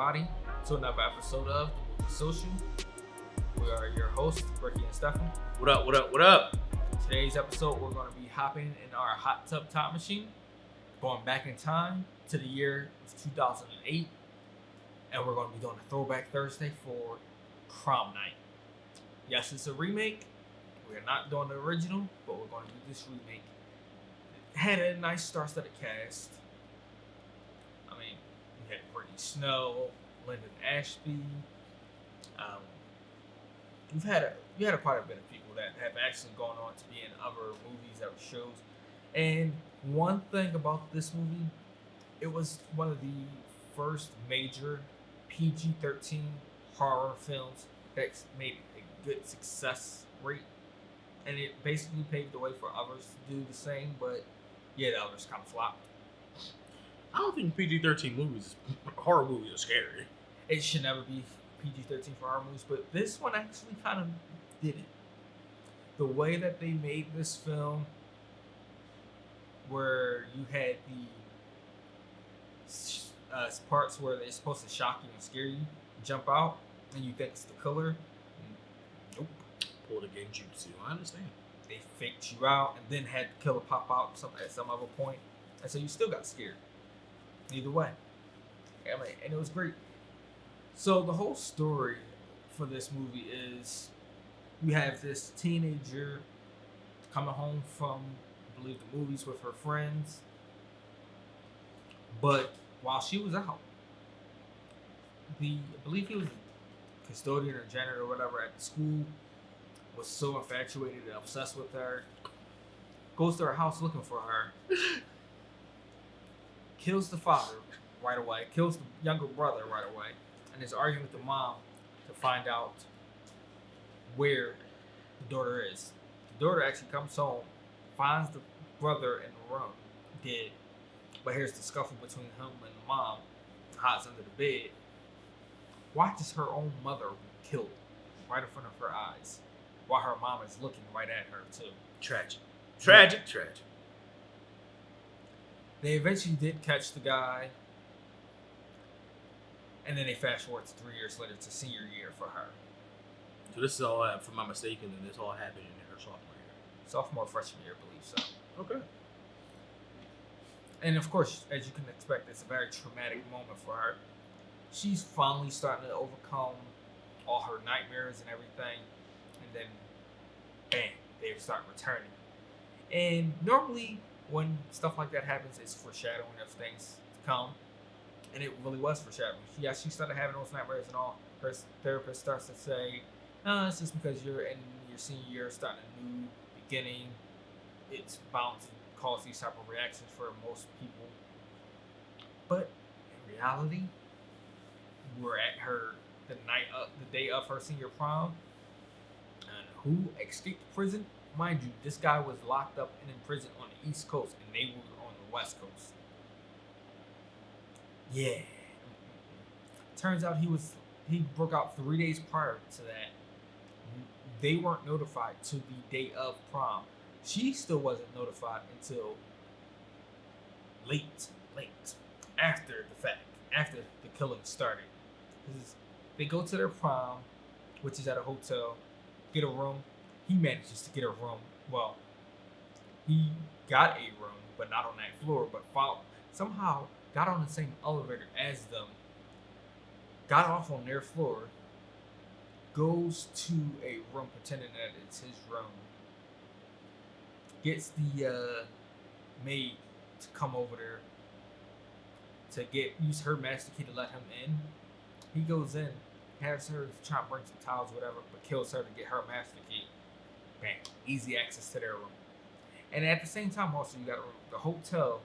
everybody, to another episode of the Movie Social. We are your hosts, Ricky and Stefan. What up, what up, what up? Today's episode, we're going to be hopping in our hot tub time machine, going back in time to the year of 2008, and we're going to be doing a Throwback Thursday for Prom Night. Yes, it's a remake. We're not doing the original, but we're going to do this remake. It had a nice star-studded cast. I mean, we had Brittany Snow, Lyndon Ashby. We had quite a bit of people that have actually gone on to be in other movies, other shows. And one thing about this movie, it was one of the first major PG-13 horror films that made a good success rate. And it basically paved the way for others to do the same, but yeah, the others kind of flopped. I don't think PG-13 movies, horror movies, are scary. It should never be PG-13 for horror movies, but this one actually kind of did it. The way that they made this film, where you had the parts where they're supposed to shock you and scare you, jump out, and you think it's the killer. Nope. Pulled a genjutsu. I understand. They faked you out and then had the killer pop out at some other point, and so you still got scared. Either way, I mean, and it was great. So the whole story for this movie is you have this teenager coming home from, I believe, the movies with her friends, but while she was out, I believe he was a custodian or janitor or whatever at the school, was so infatuated and obsessed with her, goes to her house looking for her, kills the father right away, kills the younger brother right away, and is arguing with the mom to find out where the daughter is. The daughter actually comes home, finds the brother in the room, dead, but here's the scuffle between him and the mom, hides under the bed, watches her own mother be killed right in front of her eyes, while her mom is looking right at her too. Tragic. They eventually did catch the guy, and then they fast forward to 3 years later to senior year for her. So this is all, if I'm not mistaken, then this all happened in her sophomore year. Sophomore, freshman year, I believe so. Okay. And of course, as you can expect, it's a very traumatic moment for her. She's finally starting to overcome all her nightmares and everything, and then, bam, they start returning. And normally, when stuff like that happens, it's foreshadowing of things to come. And it really was foreshadowing. She started having those nightmares and all. Her therapist starts to say, it's just because you're in your senior year, starting a new beginning. It's bound to cause these type of reactions for most people. But in reality, we're at the day of her senior prom. And who escaped prison? Mind you, this guy was locked up and in prison on the East Coast, and they were on the West Coast. Yeah. Turns out he broke out 3 days prior to that. They weren't notified to the day of prom. She still wasn't notified until late after the fact, after the killing started. They go to their prom, which is at a hotel, get a room. He manages to get a room. Well, he got a room, but not on that floor, but somehow got on the same elevator as them, got off on their floor, goes to a room pretending that it's his room, gets the maid to come over there to use her master key to let him in. He goes in, has her try to bring some towels or whatever, but kills her to get her master key. Bam, easy access to their room. And at the same time, also, you got the hotel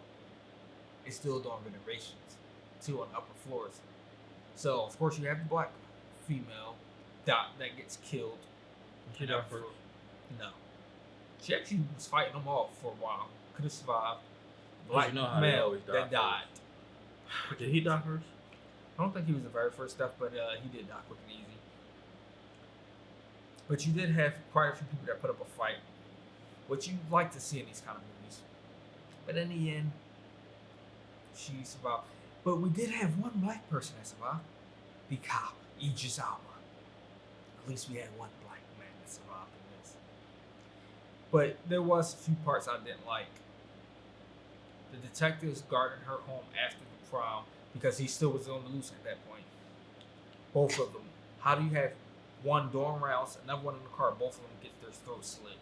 is still doing renovations too on upper floors. So of course you have the black female that gets killed. She died first? No. She actually was fighting them off for a while. Could have survived. Black male that died. Did he die first? I don't think he was the very first death, but he did die quick and easy. But you did have quite a few people that put up a fight, which you like to see in these kind of movies. But in the end, she survived. But we did have one black person that survived. the cop, Idris Elba. At least we had one black man that survived in this. But there was a few parts I didn't like. The detectives guarded her home after the prom because he still was on the loose at that point. Both of them. How do you have one dorm rounds, another one in the car, both of them get their throats slit?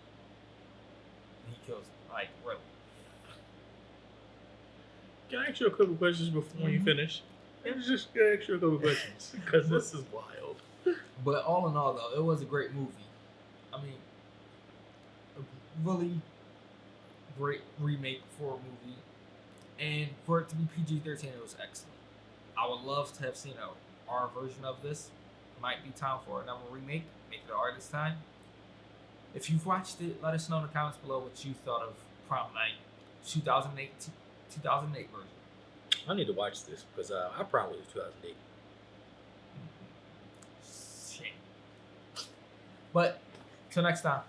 And he kills them. Like, really. Can I ask you a couple questions before you finish? Just ask you a couple questions because this is wild. But all in all, though, it was a great movie. I mean, a really great remake for a movie. And for it to be PG-13, it was excellent. I would love to have seen a R version of this. Might be time for another remake. Make it an R this time. If you've watched it, let us know in the comments below what you thought of Prom Night 2008 version. I need to watch this because I probably was 2008. Shame. But till next time.